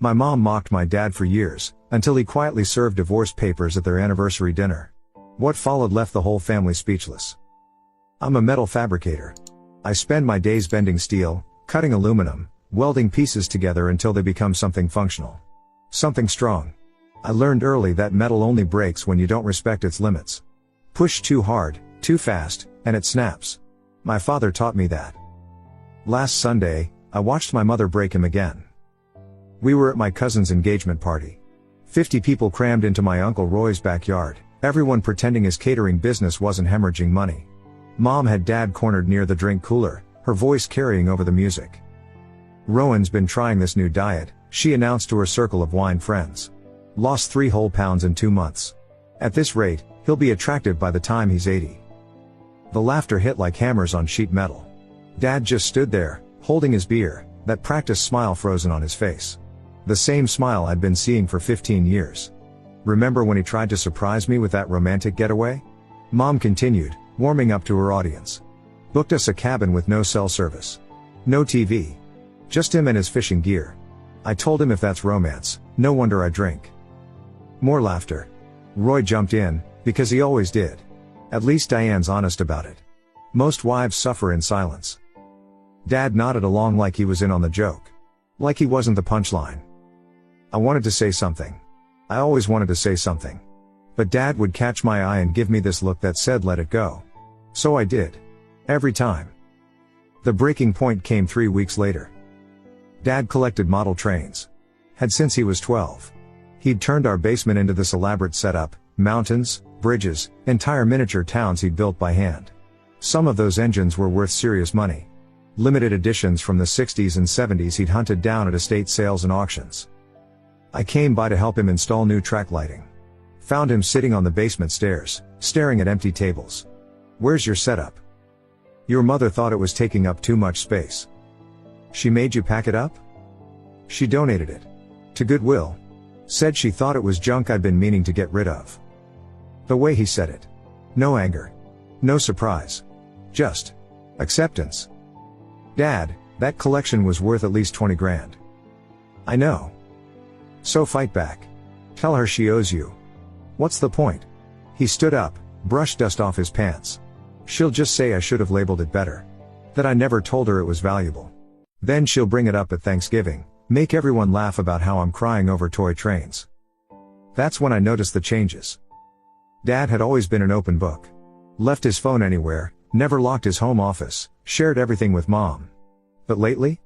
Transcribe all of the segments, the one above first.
My mom mocked my dad for years, until he quietly served divorce papers at their anniversary dinner. What followed left the whole family speechless. I'm a metal fabricator. I spend my days bending steel, cutting aluminum, welding pieces together until they become something functional. Something strong. I learned early that metal only breaks when you don't respect its limits. Push too hard, too fast, and it snaps. My father taught me that. Last Sunday, I watched my mother break him again. We were at my cousin's engagement party. 50 people crammed into my Uncle Roy's backyard, everyone pretending his catering business wasn't hemorrhaging money. Mom had Dad cornered near the drink cooler, her voice carrying over the music. Rowan's been trying this new diet, she announced to her circle of wine friends. Lost 3 whole pounds in 2 months. At this rate, he'll be attractive by the time he's 80. The laughter hit like hammers on sheet metal. Dad just stood there, holding his beer, that practiced smile frozen on his face. The same smile I'd been seeing for 15 years. Remember when he tried to surprise me with that romantic getaway? Mom continued, warming up to her audience. Booked us a cabin with no cell service. No TV. Just him and his fishing gear. I told him if that's romance, no wonder I drink. More laughter. Roy jumped in, because he always did. At least Diane's honest about it. Most wives suffer in silence. Dad nodded along like he was in on the joke. Like he wasn't the punchline. I wanted to say something. I always wanted to say something. But Dad would catch my eye and give me this look that said let it go. So I did. Every time. The breaking point came 3 weeks later. Dad collected model trains. Had since he was 12. He'd turned our basement into this elaborate setup, mountains, bridges, entire miniature towns he'd built by hand. Some of those engines were worth serious money. Limited editions from the 60s and 70s he'd hunted down at estate sales and auctions. I came by to help him install new track lighting. Found him sitting on the basement stairs, staring at empty tables. Where's your setup? Your mother thought it was taking up too much space. She made you pack it up? She donated it. To Goodwill. Said she thought it was junk I'd been meaning to get rid of. The way he said it. No anger. No surprise. Just acceptance. Dad, that collection was worth at least 20 grand. I know. So fight back. Tell her she owes you. What's the point? He stood up, brushed dust off his pants. She'll just say I should have labeled it better. That I never told her it was valuable. Then she'll bring it up at Thanksgiving, make everyone laugh about how I'm crying over toy trains. That's when I noticed the changes. Dad had always been an open book. Left his phone anywhere, never locked his home office, shared everything with Mom. But lately?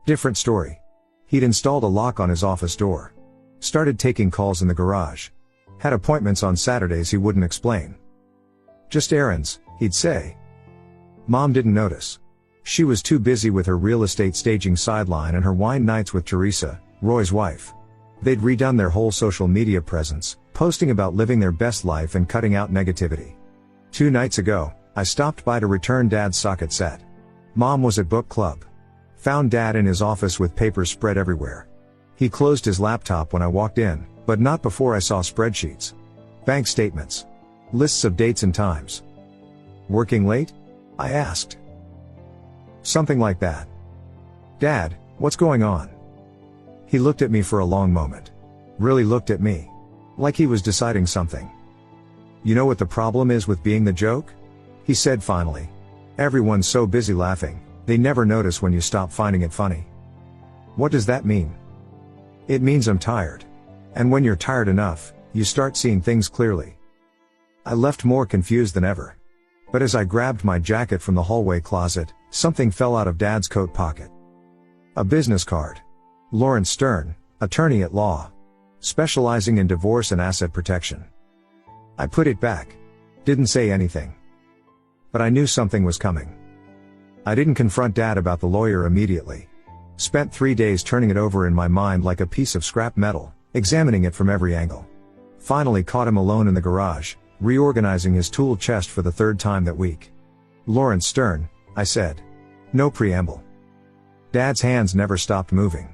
Different story. He'd installed a lock on his office door. Started taking calls in the garage. Had appointments on Saturdays he wouldn't explain. Just errands, he'd say. Mom didn't notice. She was too busy with her real estate staging sideline and her wine nights with Teresa, Roy's wife. They'd redone their whole social media presence, posting about living their best life and cutting out negativity. 2 nights ago, I stopped by to return Dad's socket set. Mom was at book club. Found Dad in his office with papers spread everywhere. He closed his laptop when I walked in, but not before I saw spreadsheets. Bank statements. Lists of dates and times. Working late? I asked. Something like that. Dad, what's going on? He looked at me for a long moment. Really looked at me. Like he was deciding something. You know what the problem is with being the joke? He said finally. Everyone's so busy laughing, they never notice when you stop finding it funny. What does that mean? It means I'm tired. And when you're tired enough, you start seeing things clearly. I left more confused than ever. But as I grabbed my jacket from the hallway closet, something fell out of Dad's coat pocket. A business card. Lawrence Stern, attorney at law. Specializing in divorce and asset protection. I put it back. Didn't say anything. But I knew something was coming. I didn't confront Dad about the lawyer immediately. Spent 3 days turning it over in my mind like a piece of scrap metal, examining it from every angle. Finally caught him alone in the garage, reorganizing his tool chest for the 3rd time that week. Lawrence Stern, I said. No preamble. Dad's hands never stopped moving.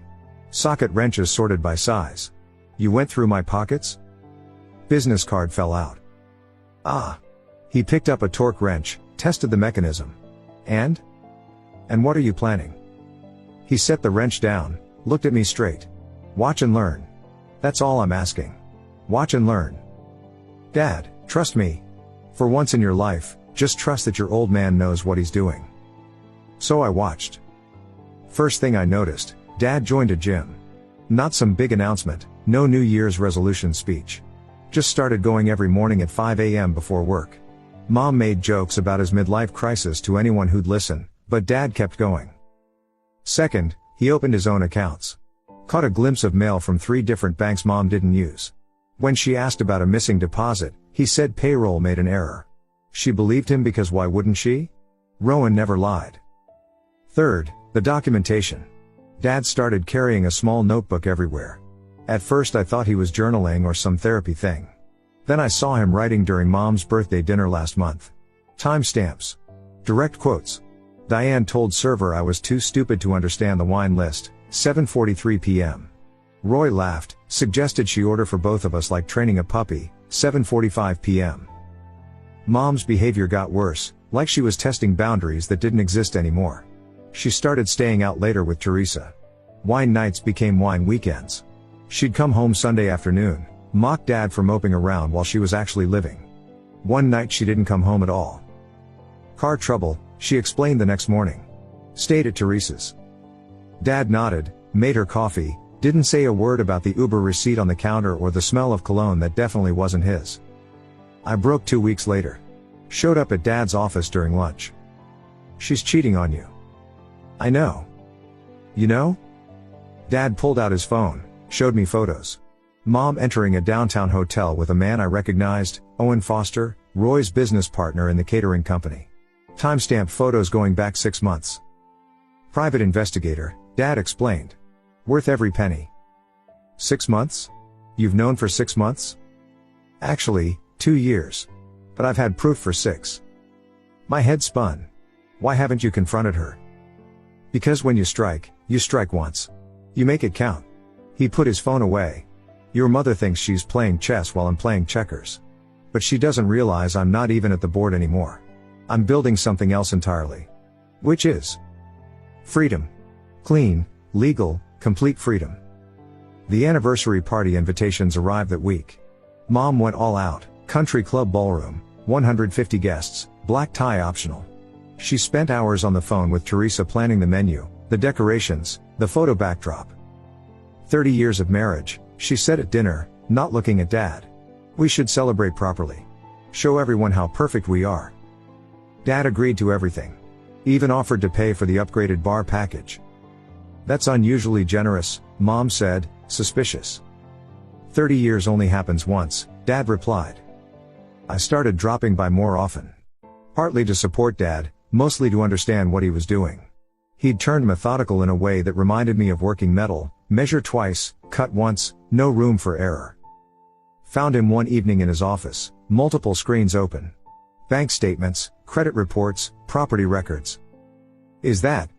Socket wrenches sorted by size. You went through my pockets? Business card fell out. Ah. He picked up a torque wrench, tested the mechanism. And what are you planning? He set the wrench down, looked at me straight. Watch and learn. That's all I'm asking. Watch and learn. Dad, trust me. For once in your life, just trust that your old man knows what he's doing. So I watched. First thing I noticed, Dad joined a gym. Not some big announcement, no New Year's resolution speech. Just started going every morning at 5 a.m. before work. Mom made jokes about his midlife crisis to anyone who'd listen, but Dad kept going. Second, he opened his own accounts. Caught a glimpse of mail from 3 different banks Mom didn't use. When she asked about a missing deposit, he said payroll made an error. She believed him because why wouldn't she? Rowan never lied. Third, the documentation. Dad started carrying a small notebook everywhere. At first I thought he was journaling or some therapy thing. Then I saw him writing during Mom's birthday dinner last month. Timestamps. Direct quotes. Diane told server I was too stupid to understand the wine list, 7:43 p.m. Roy laughed, suggested she order for both of us like training a puppy, 7:45 p.m. Mom's behavior got worse, like she was testing boundaries that didn't exist anymore. She started staying out later with Teresa. Wine nights became wine weekends. She'd come home Sunday afternoon, mock Dad for moping around while she was actually living. One night she didn't come home at all. Car trouble, she explained the next morning. Stayed at Teresa's. Dad nodded, made her coffee, didn't say a word about the Uber receipt on the counter or the smell of cologne that definitely wasn't his. I broke 2 weeks later. Showed up at Dad's office during lunch. She's cheating on you. I know. You know? Dad pulled out his phone, showed me photos. Mom entering a downtown hotel with a man I recognized, Owen Foster, Roy's business partner in the catering company. Timestamped photos going back 6 months. Private investigator, Dad explained. Worth every penny. 6 months? You've known for 6 months? Actually, 2 years. But I've had proof for 6. My head spun. Why haven't you confronted her? Because when you strike once. You make it count. He put his phone away. Your mother thinks she's playing chess while I'm playing checkers. But she doesn't realize I'm not even at the board anymore. I'm building something else entirely. Which is freedom. Clean, legal, complete freedom. The anniversary party invitations arrived that week. Mom went all out, country club ballroom, 150 guests, black tie optional. She spent hours on the phone with Teresa planning the menu, the decorations, the photo backdrop. 30 years of marriage, she said at dinner, not looking at Dad. We should celebrate properly. Show everyone how perfect we are. Dad agreed to everything. Even offered to pay for the upgraded bar package. That's unusually generous, Mom said, suspicious. 30 years only happens once, Dad replied. I started dropping by more often. Partly to support Dad, mostly to understand what he was doing. He'd turned methodical in a way that reminded me of working metal, measure twice, cut once, no room for error. Found him one evening in his office, multiple screens open. Bank statements, credit reports, property records. Is that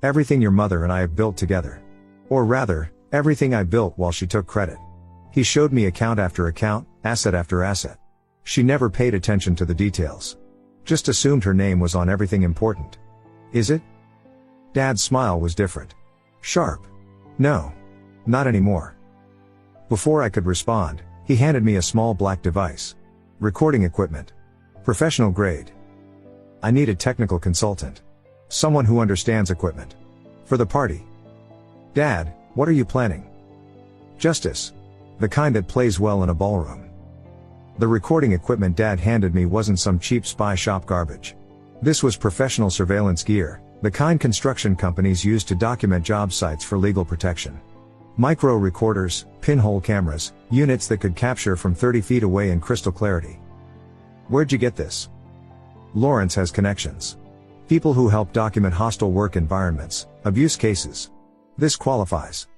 everything your mother and I have built together? Or rather, everything I built while she took credit. He showed me account after account, asset after asset. She never paid attention to the details. Just assumed her name was on everything important. Is it? Dad's smile was different. Sharp. No. Not anymore. Before I could respond, he handed me a small black device. Recording equipment. Professional grade. I need a technical consultant. Someone who understands equipment. For the party. Dad, what are you planning? Justice. The kind that plays well in a ballroom. The recording equipment Dad handed me wasn't some cheap spy shop garbage. This was professional surveillance gear, the kind construction companies use to document job sites for legal protection. Micro recorders, pinhole cameras, units that could capture from 30 feet away in crystal clarity. Where'd you get this? Lawrence has connections. People who help document hostile work environments, abuse cases. This qualifies.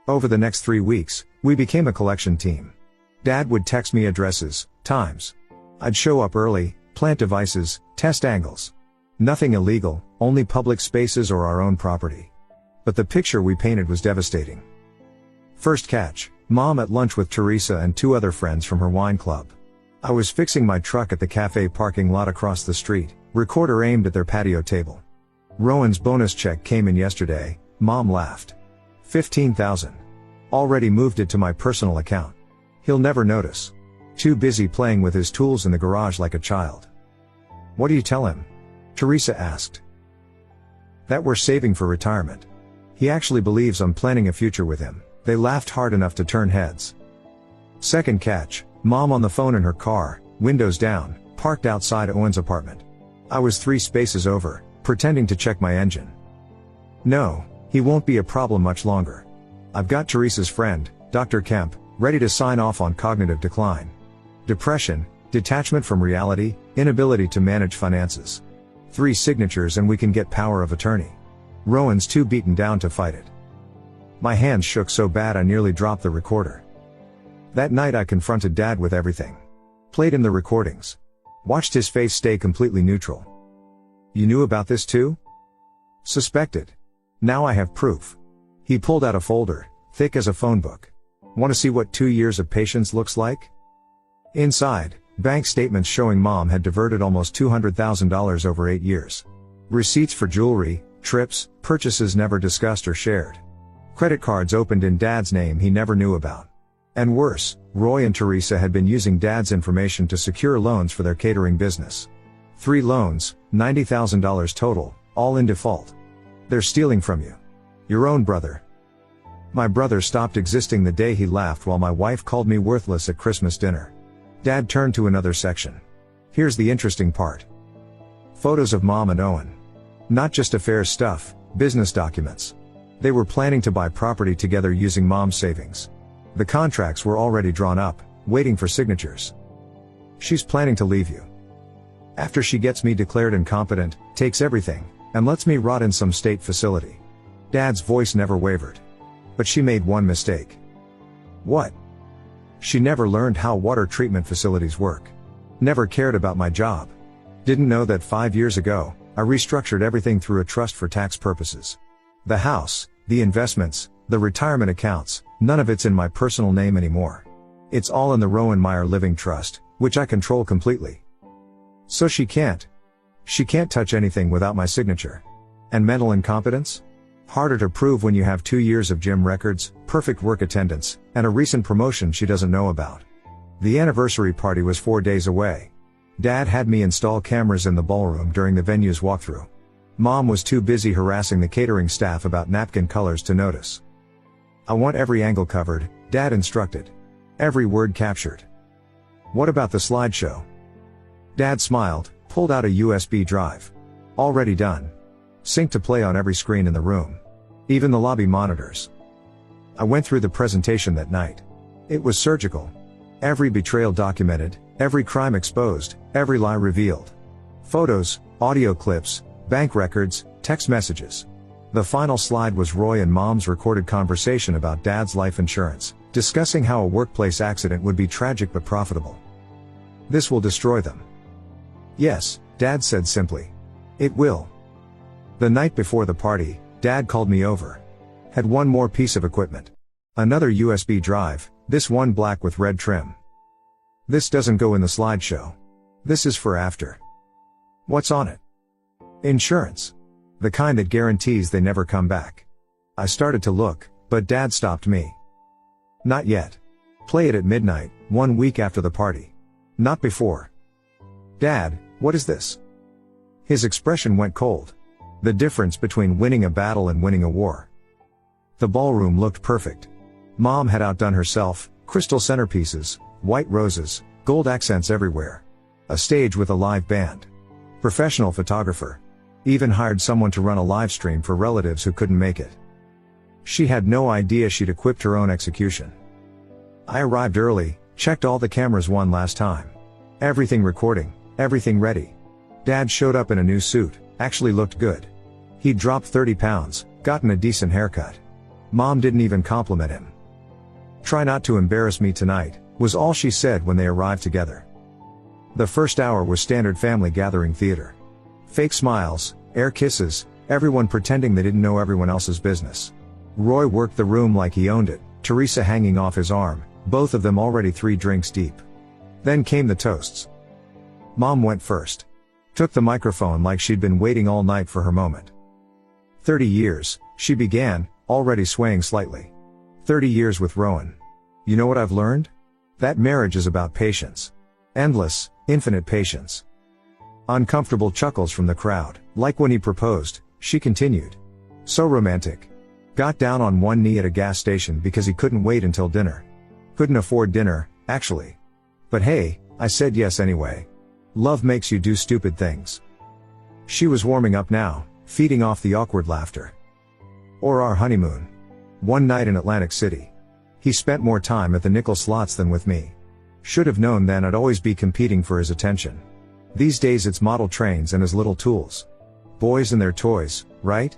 Over the next 3 weeks, we became a collection team. Dad would text me addresses, times. I'd show up early, plant devices, test angles. Nothing illegal, only public spaces or our own property. But the picture we painted was devastating. First catch, Mom at lunch with Teresa and 2 other friends from her wine club. I was fixing my truck at the cafe parking lot across the street, recorder aimed at their patio table. Rowan's bonus check came in yesterday, Mom laughed. $15,000. Already moved it to my personal account. He'll never notice. Too busy playing with his tools in the garage like a child. What do you tell him? Teresa asked. That we're saving for retirement. He actually believes I'm planning a future with him. They laughed hard enough to turn heads. Second catch, Mom on the phone in her car, windows down, parked outside Owen's apartment. I was 3 spaces over, pretending to check my engine. No, he won't be a problem much longer. I've got Teresa's friend, Dr. Kemp, ready to sign off on cognitive decline. Depression, detachment from reality, inability to manage finances. 3 signatures and we can get power of attorney. Rowan's too beaten down to fight it. My hands shook so bad I nearly dropped the recorder. That night I confronted Dad with everything. Played him the recordings. Watched his face stay completely neutral. You knew about this too? Suspected. Now I have proof. He pulled out a folder, thick as a phone book. Want to see what 2 years of patience looks like? Inside, bank statements showing Mom had diverted almost $200,000 over 8 years. Receipts for jewelry, trips, purchases never discussed or shared. Credit cards opened in Dad's name he never knew about. And worse, Roy and Teresa had been using Dad's information to secure loans for their catering business. 3 loans, $90,000 total, all in default. They're stealing from you. Your own brother. My brother stopped existing the day he laughed while my wife called me worthless at Christmas dinner. Dad turned to another section. Here's the interesting part. Photos of Mom and Owen. Not just affairs stuff, business documents. They were planning to buy property together using Mom's savings. The contracts were already drawn up, waiting for signatures. She's planning to leave you. After she gets me declared incompetent, takes everything, and lets me rot in some state facility. Dad's voice never wavered. But she made one mistake. What? She never learned how water treatment facilities work. Never cared about my job. Didn't know that 5 years ago, I restructured everything through a trust for tax purposes. The house, the investments, the retirement accounts, none of it's in my personal name anymore. It's all in the Rowan Meyer Living Trust, which I control completely. So she can't touch anything without my signature. And mental incompetence? Harder to prove when you have 2 years of gym records, perfect work attendance, and a recent promotion she doesn't know about. The anniversary party was 4 days away. Dad had me install cameras in the ballroom during the venue's walkthrough. Mom was too busy harassing the catering staff about napkin colors to notice. I want every angle covered, Dad instructed. Every word captured. What about the slideshow? Dad smiled, pulled out a USB drive. Already done. Sync to play on every screen in the room. Even the lobby monitors. I went through the presentation that night. It was surgical. Every betrayal documented, every crime exposed, every lie revealed. Photos, audio clips, bank records, text messages. The final slide was Roy and Mom's recorded conversation about Dad's life insurance, discussing how a workplace accident would be tragic but profitable. This will destroy them. Yes, Dad said simply. It will. The night before the party, Dad called me over. Had one more piece of equipment. Another USB drive, this one black with red trim. This doesn't go in the slideshow. This is for after. What's on it? Insurance. The kind that guarantees they never come back. I started to look, but Dad stopped me. Not yet. Play it at midnight, 1 week after the party. Not before. Dad, what is this? His expression went cold. The difference between winning a battle and winning a war. The ballroom looked perfect. Mom had outdone herself, crystal centerpieces, white roses, gold accents everywhere. A stage with a live band. Professional photographer. Even hired someone to run a live stream for relatives who couldn't make it. She had no idea she'd equipped her own execution. I arrived early, checked all the cameras one last time. Everything recording, everything ready. Dad showed up in a new suit, actually looked good. He'd dropped 30 pounds, gotten a decent haircut. Mom didn't even compliment him. Try not to embarrass me tonight, was all she said when they arrived together. The first hour was standard family gathering theater. Fake smiles, air kisses, everyone pretending they didn't know everyone else's business. Roy worked the room like he owned it, Teresa hanging off his arm, both of them already 3 drinks deep. Then came the toasts. Mom went first. Took the microphone like she'd been waiting all night for her moment. 30 years, she began, already swaying slightly. 30 years with Rowan. You know what I've learned? That marriage is about patience. Endless, infinite patience. Uncomfortable chuckles from the crowd. Like when he proposed, she continued. So romantic. Got down on one knee at a gas station because he couldn't wait until dinner. Couldn't afford dinner, actually. But hey, I said yes anyway. Love makes you do stupid things. She was warming up now, feeding off the awkward laughter. Or our honeymoon. One night in Atlantic City. He spent more time at the nickel slots than with me. Should have known then I'd always be competing for his attention. These days it's model trains and his little tools. Boys and their toys, right?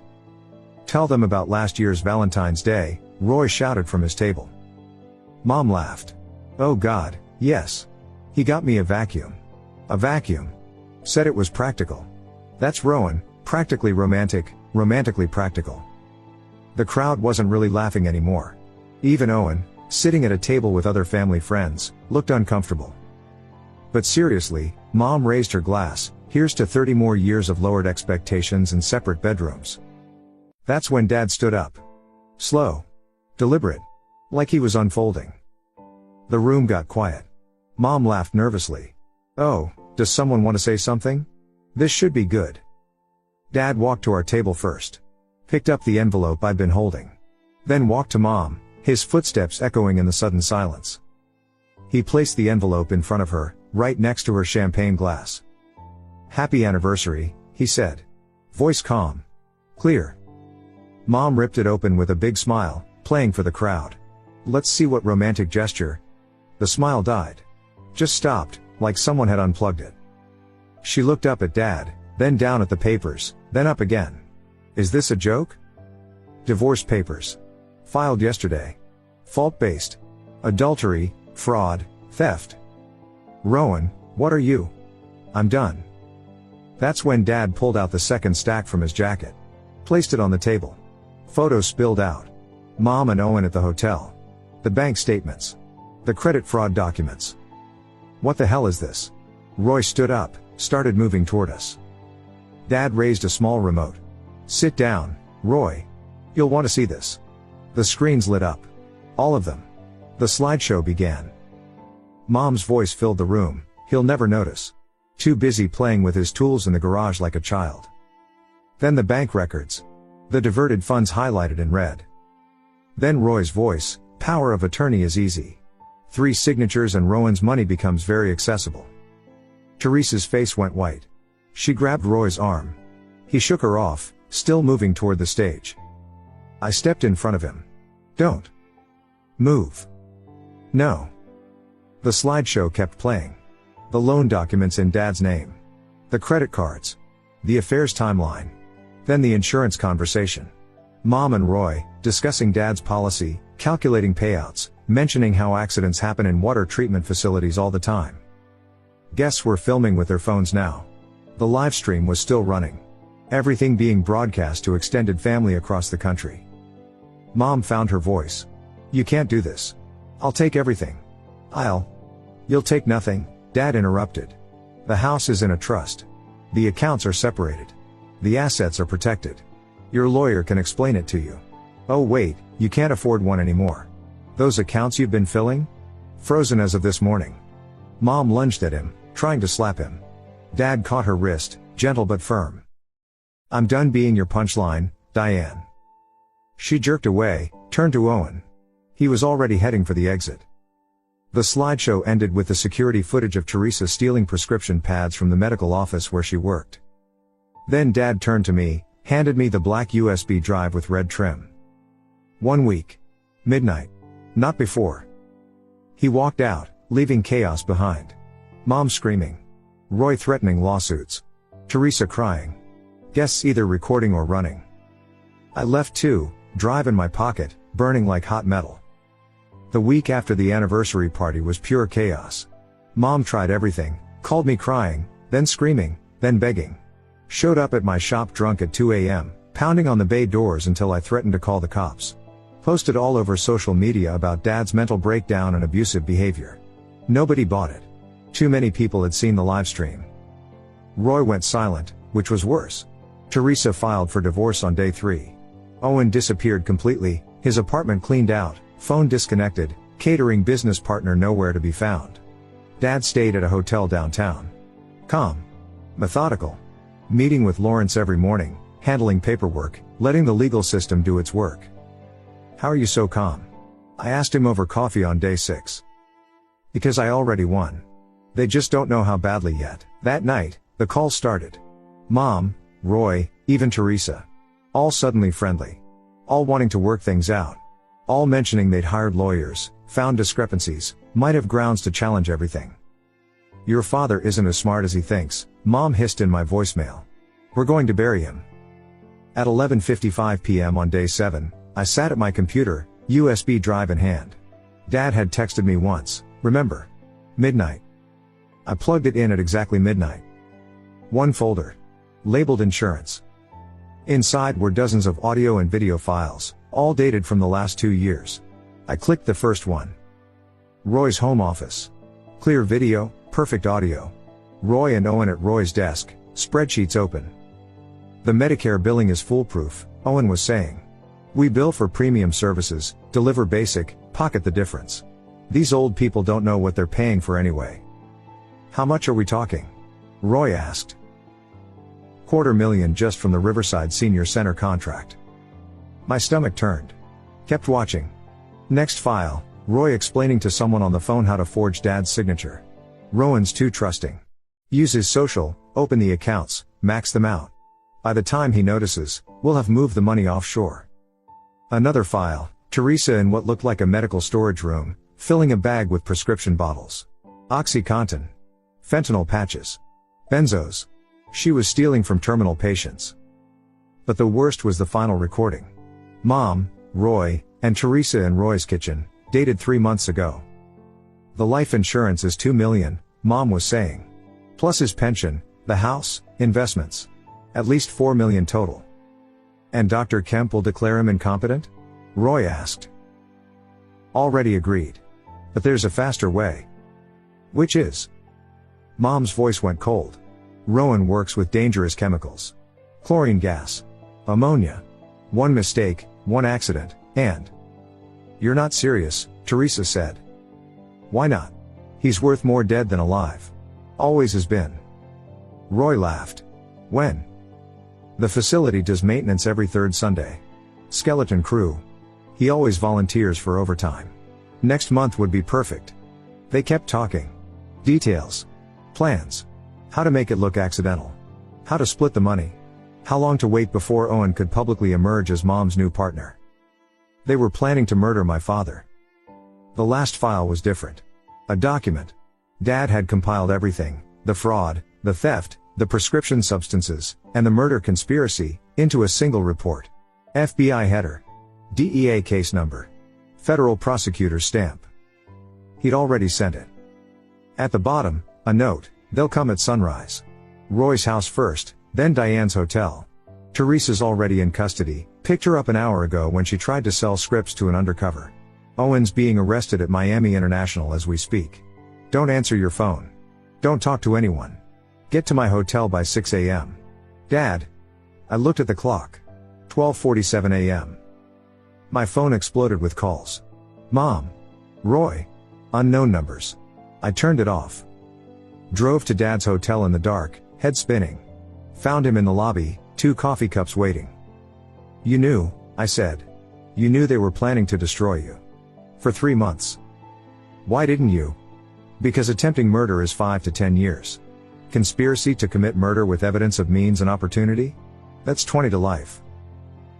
Tell them about last year's Valentine's Day, Roy shouted from his table. Mom laughed. Oh God, yes. He got me a vacuum. A vacuum. Said it was practical. That's Rowan, practically romantic, romantically practical. The crowd wasn't really laughing anymore. Even Owen, sitting at a table with other family friends, looked uncomfortable. But seriously, Mom raised her glass. Here's to 30 more years of lowered expectations and separate bedrooms. That's when Dad stood up. Slow. Deliberate. Like he was unfolding. The room got quiet. Mom laughed nervously. Oh, does someone want to say something? This should be good. Dad walked to our table first. Picked up the envelope I'd been holding. Then walked to Mom, his footsteps echoing in the sudden silence. He placed the envelope in front of her, right next to her champagne glass. Happy anniversary, he said. Voice calm. Clear. Mom ripped it open with a big smile, playing for the crowd. Let's see what romantic gesture. The smile died. Just stopped, like someone had unplugged it. She looked up at Dad, then down at the papers, then up again. Is this a joke? Divorce papers. Filed yesterday. Fault-based. Adultery, fraud, theft. Rowan, what are you? I'm done. That's when Dad pulled out the second stack from his jacket. Placed it on the table. Photos spilled out. Mom and Owen at the hotel. The bank statements. The credit fraud documents. What the hell is this? Roy stood up, started moving toward us. Dad raised a small remote. Sit down, Roy. You'll want to see this. The screens lit up. All of them. The slideshow began. Mom's voice filled the room. He'll never notice. Too busy playing with his tools in the garage like a child. Then the bank records. The diverted funds highlighted in red. Then Roy's voice, power of attorney is easy. 3 signatures and Rowan's money becomes very accessible. Teresa's face went white. She grabbed Roy's arm. He shook her off, still moving toward the stage. I stepped in front of him. Don't move. No. The slideshow kept playing. The loan documents in Dad's name. The credit cards. The affairs timeline. Then the insurance conversation. Mom and Roy, discussing Dad's policy, calculating payouts, mentioning how accidents happen in water treatment facilities all the time. Guests were filming with their phones now. The live stream was still running. Everything being broadcast to extended family across the country. Mom found her voice. You can't do this. I'll take everything. You'll take nothing, Dad interrupted. The house is in a trust. The accounts are separated. The assets are protected. Your lawyer can explain it to you. Oh wait, you can't afford one anymore. Those accounts you've been filling? Frozen as of this morning. Mom lunged at him, trying to slap him. Dad caught her wrist, gentle but firm. I'm done being your punchline, Diane. She jerked away, turned to Owen. He was already heading for the exit. The slideshow ended with the security footage of Teresa stealing prescription pads from the medical office where she worked. Then Dad turned to me, handed me the black USB drive with red trim. 1 week. Midnight. Not before. He walked out, leaving chaos behind. Mom screaming. Roy threatening lawsuits. Teresa crying. Guests either recording or running. I left too, drive in my pocket, burning like hot metal. The week after the anniversary party was pure chaos. Mom tried everything, called me crying, then screaming, then begging. Showed up at my shop drunk at 2 a.m., pounding on the bay doors until I threatened to call the cops. Posted all over social media about Dad's mental breakdown and abusive behavior. Nobody bought it. Too many people had seen the live stream. Roy went silent, which was worse. Teresa filed for divorce on day 3. Owen disappeared completely, his apartment cleaned out, Phone disconnected, catering business partner nowhere to be found. Dad stayed at a hotel downtown. Calm. Methodical. Meeting with Lawrence every morning, handling paperwork, letting the legal system do its work. How are you so calm? I asked him over coffee on day 6. Because I already won. They just don't know how badly yet. That night, the call started. Mom, Roy, even Teresa. All suddenly friendly. All wanting to work things out. All mentioning they'd hired lawyers, found discrepancies, might have grounds to challenge everything. Your father isn't as smart as he thinks, Mom hissed in my voicemail. We're going to bury him. At 11:55 p.m. on day 7, I sat at my computer, USB drive in hand. Dad had texted me once, remember? Midnight. I plugged it in at exactly midnight. One folder. Labeled insurance. Inside were dozens of audio and video files, all dated from the last 2 years. I clicked the first one. Roy's home office. Clear video, perfect audio. Roy and Owen at Roy's desk, spreadsheets open. The Medicare billing is foolproof, Owen was saying. We bill for premium services, deliver basic, pocket the difference. These old people don't know what they're paying for anyway. How much are we talking? Roy asked. $250,000 just from the Riverside Senior Center contract. My stomach turned. Kept watching. Next file, Roy explaining to someone on the phone how to forge Dad's signature. Rowan's too trusting. Use his social, open the accounts, max them out. By the time he notices, we'll have moved the money offshore. Another file, Teresa in what looked like a medical storage room, filling a bag with prescription bottles. OxyContin. Fentanyl patches. Benzos. She was stealing from terminal patients. But the worst was the final recording. Mom, Roy, and Teresa in Roy's kitchen, dated 3 months ago. The life insurance is $2 million, Mom was saying. Plus his pension, the house, investments. At least $4 million total. And Dr. Kemp will declare him incompetent? Roy asked. Already agreed. But there's a faster way. Which is? Mom's voice went cold. Rowan works with dangerous chemicals. Chlorine gas. Ammonia. One mistake, one accident, and... You're not serious, Teresa said. Why not? He's worth more dead than alive. Always has been. Roy laughed. When? The facility does maintenance every 3rd Sunday. Skeleton crew. He always volunteers for overtime. Next month would be perfect. They kept talking. Details. Plans. How to make it look accidental. How to split the money. How long to wait before Owen could publicly emerge as Mom's new partner. They were planning to murder my father. The last file was different. A document. Dad had compiled everything, the fraud, the theft, the prescription substances, and the murder conspiracy, into a single report. FBI header. DEA case number. Federal prosecutor's stamp. He'd already sent it. At the bottom, a note, they'll come at sunrise. Roy's house first, then Diane's hotel. Teresa's already in custody, picked her up an hour ago when she tried to sell scripts to an undercover. Owen's being arrested at Miami International as we speak. Don't answer your phone. Don't talk to anyone. Get to my hotel by 6 a.m. Dad. I looked at the clock. 12:47 a.m. My phone exploded with calls. Mom. Roy. Unknown numbers. I turned it off. Drove to Dad's hotel in the dark, head spinning. Found him in the lobby, 2 coffee cups waiting. You knew, I said. You knew they were planning to destroy you. For 3 months. Why didn't you? Because attempting murder is 5 to 10 years. Conspiracy to commit murder with evidence of means and opportunity? That's 20 to life.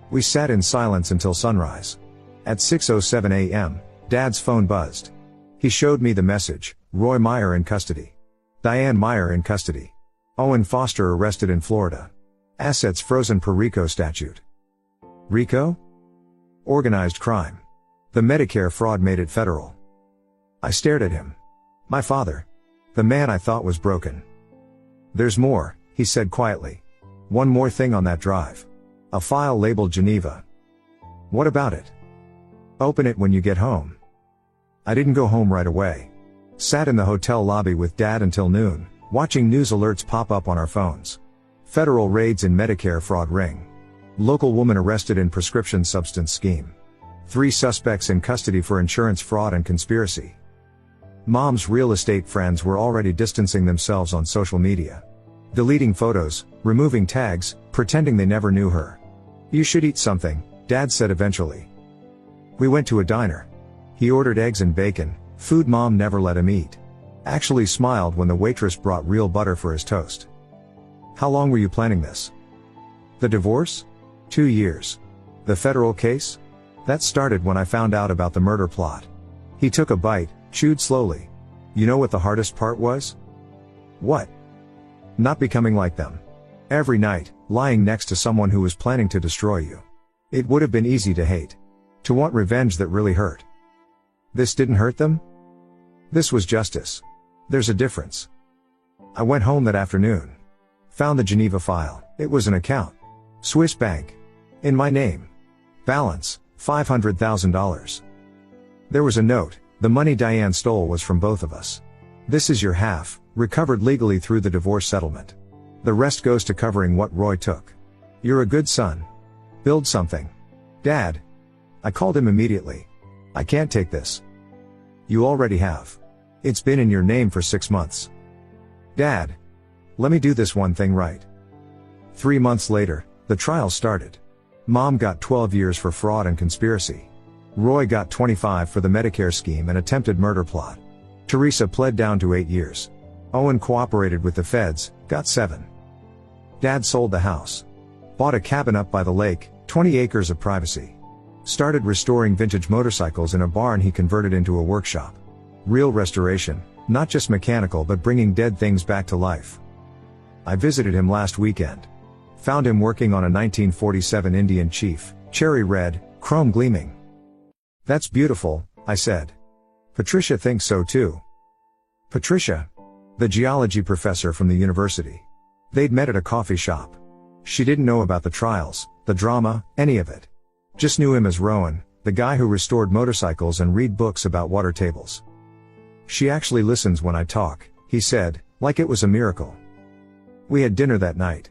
We sat in silence until sunrise. At 6:07 a.m., Dad's phone buzzed. He showed me the message, Roy Meyer in custody. Diane Meyer in custody. Owen Foster arrested in Florida. Assets frozen per RICO statute. RICO? Organized crime. The Medicare fraud made it federal. I stared at him. My father. The man I thought was broken. There's more, he said quietly. One more thing on that drive. A file labeled Geneva. What about it? Open it when you get home. I didn't go home right away. Sat in the hotel lobby with Dad until noon, watching news alerts pop up on our phones. Federal raids in Medicare fraud ring. Local woman arrested in prescription substance scheme. 3 suspects in custody for insurance fraud and conspiracy. Mom's real estate friends were already distancing themselves on social media. Deleting photos, removing tags, pretending they never knew her. You should eat something, Dad said eventually. We went to a diner. He ordered eggs and bacon, food Mom never let him eat. Actually smiled when the waitress brought real butter for his toast. How long were you planning this? The divorce? 2 years. The federal case? That started when I found out about the murder plot. He took a bite, chewed slowly. You know what the hardest part was? What? Not becoming like them. Every night, lying next to someone who was planning to destroy you. It would have been easy to hate. To want revenge that really hurt. This didn't hurt them? This was justice. There's a difference. I went home that afternoon. Found the Geneva file. It was an account. Swiss bank. In my name. Balance, $500,000. There was a note. The money Diane stole was from both of us. This is your half, recovered legally through the divorce settlement. The rest goes to covering what Roy took. You're a good son. Build something. Dad. I called him immediately. I can't take this. You already have. It's been in your name for 6 months. Dad. Let me do this one thing right. 3 months later, the trial started. Mom got 12 years for fraud and conspiracy. Roy got 25 for the Medicare scheme and attempted murder plot. Teresa pled down to 8 years. Owen cooperated with the feds, got 7. Dad sold the house. Bought a cabin up by the lake, 20 acres of privacy. Started restoring vintage motorcycles in a barn he converted into a workshop. Real restoration, not just mechanical but bringing dead things back to life. I visited him last weekend. Found him working on a 1947 Indian Chief, cherry red, chrome gleaming. That's beautiful, I said. Patricia thinks so too. Patricia? The geology professor from the university. They'd met at a coffee shop. She didn't know about the trials, the drama, any of it. Just knew him as Rowan, the guy who restored motorcycles and read books about water tables. She actually listens when I talk, he said, like it was a miracle. We had dinner that night.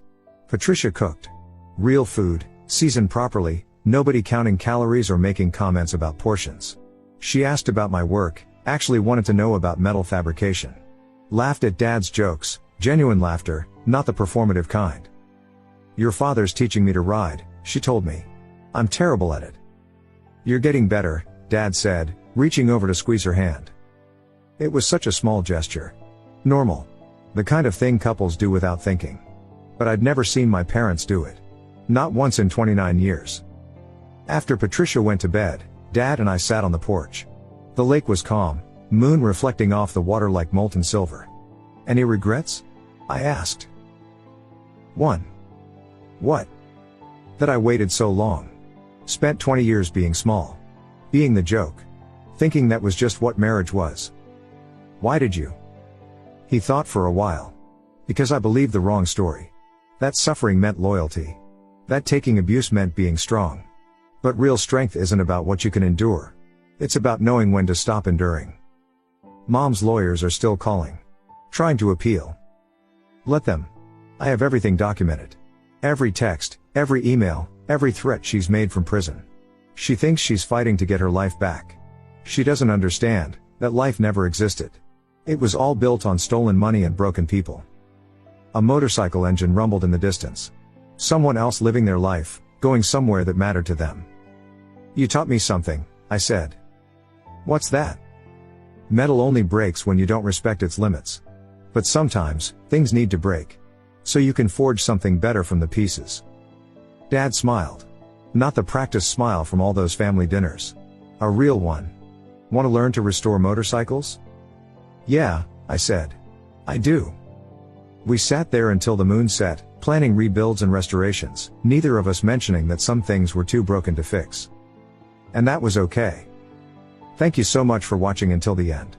Patricia cooked. Real food, seasoned properly, nobody counting calories or making comments about portions. She asked about my work, actually wanted to know about metal fabrication. Laughed at Dad's jokes, genuine laughter, not the performative kind. Your father's teaching me to ride, she told me. I'm terrible at it. You're getting better, Dad said, reaching over to squeeze her hand. It was such a small gesture. Normal. The kind of thing couples do without thinking. But I'd never seen my parents do it. Not once in 29 years. After Patricia went to bed, Dad and I sat on the porch. The lake was calm, moon reflecting off the water like molten silver. Any regrets? I asked. 1. What? That I waited so long. Spent 20 years being small. Being the joke. Thinking that was just what marriage was. Why did you? He thought for a while. Because I believed the wrong story. That suffering meant loyalty. That taking abuse meant being strong. But real strength isn't about what you can endure. It's about knowing when to stop enduring. Mom's lawyers are still calling. Trying to appeal. Let them. I have everything documented. Every text, every email, every threat she's made from prison. She thinks she's fighting to get her life back. She doesn't understand that life never existed. It was all built on stolen money and broken people. A motorcycle engine rumbled in the distance. Someone else living their life, going somewhere that mattered to them. You taught me something, I said. What's that? Metal only breaks when you don't respect its limits. But sometimes, things need to break. So you can forge something better from the pieces. Dad smiled. Not the practiced smile from all those family dinners. A real one. Want to learn to restore motorcycles? Yeah, I said. I do. We sat there until the moon set, planning rebuilds and restorations, neither of us mentioning that some things were too broken to fix. And that was okay. Thank you so much for watching until the end.